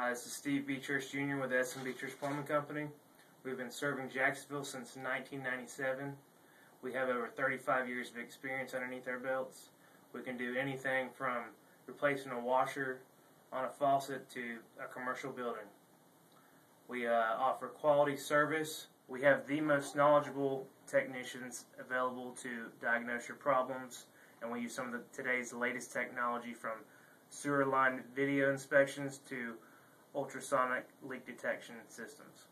This is Steve Betros Jr. with Betros Plumbing Company. We've been serving Jacksonville since 1997. We have over 35 years of experience underneath our belts. We can do anything from replacing a washer on a faucet to a commercial building. We offer quality service. We have the most knowledgeable technicians available to diagnose your problems, and we use some of today's latest technology, from sewer line video inspections to ultrasonic leak detection systems.